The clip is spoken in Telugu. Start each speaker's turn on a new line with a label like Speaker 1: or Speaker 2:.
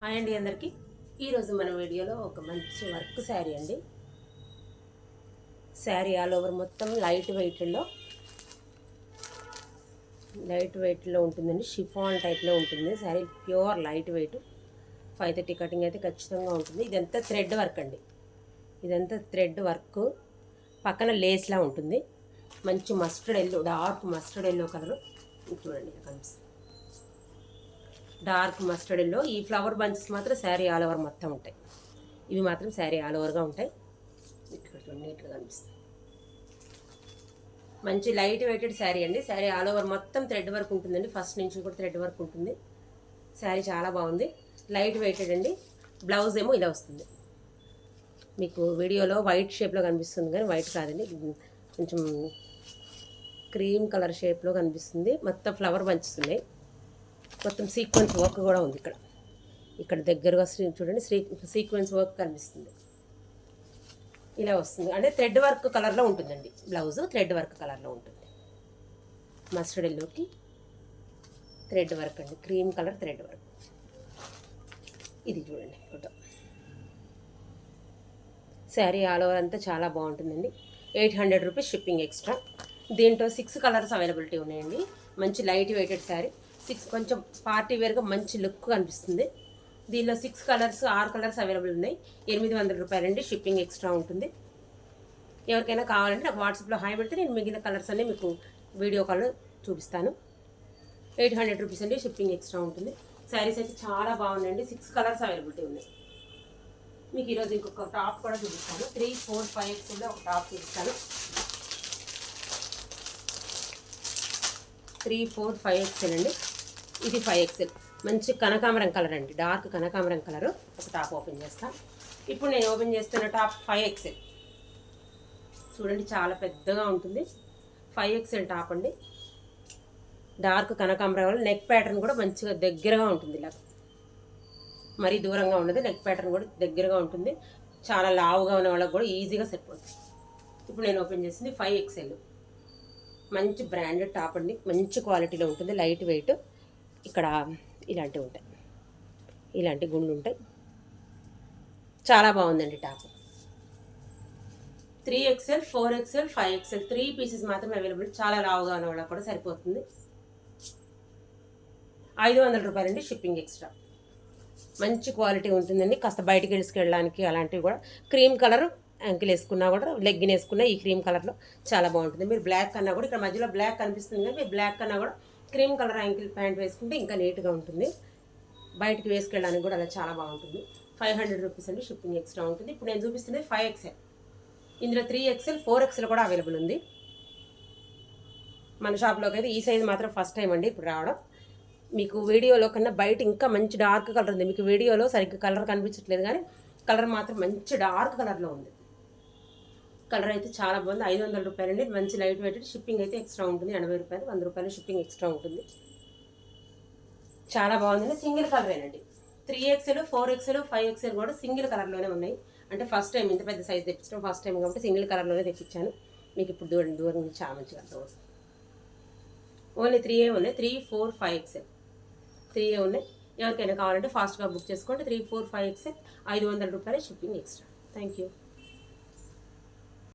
Speaker 1: హాయ్ అండి అందరికీ. ఈరోజు మన వీడియోలో ఒక మంచి వర్క్ శారీ అండి. శారీ ఆల్ ఓవర్ మొత్తం లైట్ వెయిట్లో ఉంటుందండి. షిఫాన్ టైప్లో ఉంటుంది sari. Pure light weight 530 cutting అయితే ఖచ్చితంగా ఉంటుంది. ఇదంతా థ్రెడ్ వర్క్ అండి. ఇదంతా థ్రెడ్ వర్క్, పక్కన లేస్లా ఉంటుంది. మంచి mustard yellow, dark mustard yellow colour చూడండి కనిపిస్తుంది. Dark mustard yellow. ఈ ఫ్లవర్ బంచెస్ మాత్రం శారీ ఆల్ ఓవర్ మొత్తం ఉంటాయి. ఇవి మాత్రం శారీ ఆల్ ఓవర్గా ఉంటాయి. ఇక్కడ నీట్గా కనిపిస్తుంది. మంచి లైట్ వెయిటెడ్ శారీ అండి. శారీ ఆల్ ఓవర్ మొత్తం థ్రెడ్ వర్క్ ఉంటుందండి. ఫస్ట్ నుంచి కూడా థ్రెడ్ వర్క్ ఉంటుంది. శారీ చాలా బాగుంది, లైట్ వెయిటెడ్ అండి. బ్లౌజ్ ఏమో ఇలా వస్తుంది. మీకు వీడియోలో వైట్ షేప్లో కనిపిస్తుంది కానీ వైట్ కాదండి, కొంచెం క్రీమ్ కలర్ షేప్లో కనిపిస్తుంది. మొత్తం ఫ్లవర్ బంచెస్ ఉన్నాయి. మొత్తం సీక్వెన్స్ వర్క్ కూడా ఉంది. ఇక్కడ దగ్గరగా చూడండి, సీక్వెన్స్ వర్క్ కనిపిస్తుంది. ఇలా వస్తుంది అంటే థ్రెడ్ వర్క్ కలర్లో ఉంటుందండి. బ్లౌజ్ థ్రెడ్ వర్క్ కలర్లో ఉంటుంది. మస్టర్డ్ ఎల్లోకి థ్రెడ్ వర్క్ అండి, క్రీమ్ కలర్ థ్రెడ్ వర్క్. ఇది చూడండి ఫోటో. శారీ ఆల్ ఓవర్ అంతా చాలా బాగుంటుందండి. 800 రూపీస్ షిప్పింగ్ ఎక్స్ట్రా. దీంట్లో 6 కలర్స్ అవైలబిలిటీ ఉన్నాయండి. మంచి లైట్ వెయిటెడ్ శారీ. 6 కొంచెం పార్టీ వేర్గా మంచి లుక్ కనిపిస్తుంది. దీనిలో 6 కలర్స్ 6 కలర్స్ అవైలబుల్ ఉన్నాయి. 800 రూపాయలండి, షిప్పింగ్ ఎక్స్ట్రా ఉంటుంది. ఎవరికైనా కావాలంటే నాకు వాట్సాప్లో హాయ్ పెడితే నేను మిగిలిన కలర్స్ అన్నీ మీకు వీడియో కాల్ చూపిస్తాను. 800 రూపీస్ అండి, షిప్పింగ్ ఎక్స్ట్రా ఉంటుంది. శారీస్ అయితే చాలా బాగున్నాయండి. 6 కలర్స్ అవైలబిలిటీ ఉన్నాయి. మీకు ఈరోజు ఇంకొక టాప్ కూడా చూపిస్తాను. 3, 4, 5 ఎక్స్ఎల్లో ఒక టాప్ చూపిస్తాను. 3, 4, 5 ఎక్స్ఎల్ అండి. ఇది 5 ఎక్స్ఎల్. మంచి కనకాంబరం కలర్ అండి, డార్క్ కనకాంబరం కలరు. ఒక టాప్ ఓపెన్ చేస్తాను. ఇప్పుడు నేను ఓపెన్ చేస్తున్న టాప్ 5 ఎక్స్ఎల్. చూడండి చాలా పెద్దగా ఉంటుంది. 5 ఎక్స్ఎల్ టాప్ అండి. డార్క్ కనకాంబరం వల్ల నెక్ ప్యాటర్న్ కూడా మంచిగా దగ్గరగా ఉంటుంది. ఇలా మరీ దూరంగా ఉండదు. నెక్ ప్యాటర్న్ కూడా దగ్గరగా ఉంటుంది. చాలా లావుగా ఉన్న వాళ్ళకి కూడా ఈజీగా సెట్ అవుతుంది. ఇప్పుడు నేను ఓపెన్ చేసింది 5 ఎక్స్ఎల్. మంచి బ్రాండెడ్ టాప్ అండి, మంచి క్వాలిటీలో ఉంటుంది. Light weight. ఇక్కడ ఇలాంటివి ఉంటాయి, ఇలాంటి గుండ్లు ఉంటాయి. చాలా బాగుందండి top. 3 XL, 4 XL, 5 XL 3 pieces మాత్రమే అవైలబుల్. చాలా లావుగా ఉన్న వాళ్ళకి కూడా సరిపోతుంది. 500 రూపాయలండి, షిప్పింగ్ ఎక్స్ట్రా. మంచి క్వాలిటీ ఉంటుందండి. కాస్త బయటికి వెళ్ళడానికి అలాంటివి కూడా. క్రీమ్ కలర్ యాంకిల్ వేసుకున్నా కూడా, లెగ్గిన్ వేసుకున్నా ఈ క్రీమ్ కలర్లో చాలా బాగుంటుంది. మీరు బ్లాక్ కన్నా కూడా, ఇక్కడ మధ్యలో బ్లాక్ కనిపిస్తుంది కానీ మీరు బ్లాక్ కన్నా కూడా క్రీమ్ కలర్ యాంకిల్ ప్యాంట్ వేసుకుంటే ఇంకా నీట్గా ఉంటుంది. బయటికి వేసుకెళ్ళడానికి కూడా అలా చాలా బాగుంటుంది. 500 రూపీస్ అండి, షిప్పింగ్ ఎక్స్ట్రా ఉంటుంది. ఇప్పుడు నేను చూపిస్తున్నది 5 ఎక్స్ఎల్. ఇందులో 3 ఎక్స్ఎల్, 4 ఎక్స్ఎల్ కూడా అవైలబుల్ ఉంది. మన షాప్లోకి అయితే ఈ సైజ్ మాత్రం ఫస్ట్ టైం అండి ఇప్పుడు రావడం. మీకు వీడియోలో కన్నా బయట ఇంకా మంచి డార్క్ కలర్ ఉంది. మీకు వీడియోలో సరిగ్గా కలర్ కనిపించట్లేదు కానీ కలర్ మాత్రం మంచి డార్క్ కలర్లో ఉంది. కలర్ అయితే చాలా బాగుంది. 500 రూపాయలండి, మంచి లైట్ వెయిట్. షిప్పింగ్ అయితే ఎక్స్ట్రా ఉంటుంది. 80 రూపాయలు, 100 రూపాయలు షిప్పింగ్ ఎక్స్ట్రా ఉంటుంది. చాలా బాగుందండి. సింగిల్ కలరేనండి. 3 ఎక్స్ఎల్, 4 ఎక్స్ఎల్, 5 ఎక్స్ఎల్ కూడా సింగిల్ కలర్లోనే ఉన్నాయి. అంటే ఫస్ట్ టైం ఇంత పెద్ద సైజ్ తెప్పించడం ఫస్ట్ టైం కాబట్టి సింగిల్ కలర్లోనే తెప్పించాను. మీకు ఇప్పుడు దూరం నుంచి చాలా మంచిగా అర్థమవుతుంది. ఓన్లీ 3 ఉన్నాయి. 3, 4, 5 ఎక్స్ఎల్ 3 ఉన్నాయి. ఎవరికైనా కావాలంటే ఫాస్ట్గా బుక్ చేసుకోండి. 3, 4, 5 ఎక్స్ఎల్ 500 రూపాయలు, షిప్పింగ్ ఎక్స్ట్రా. Thank you.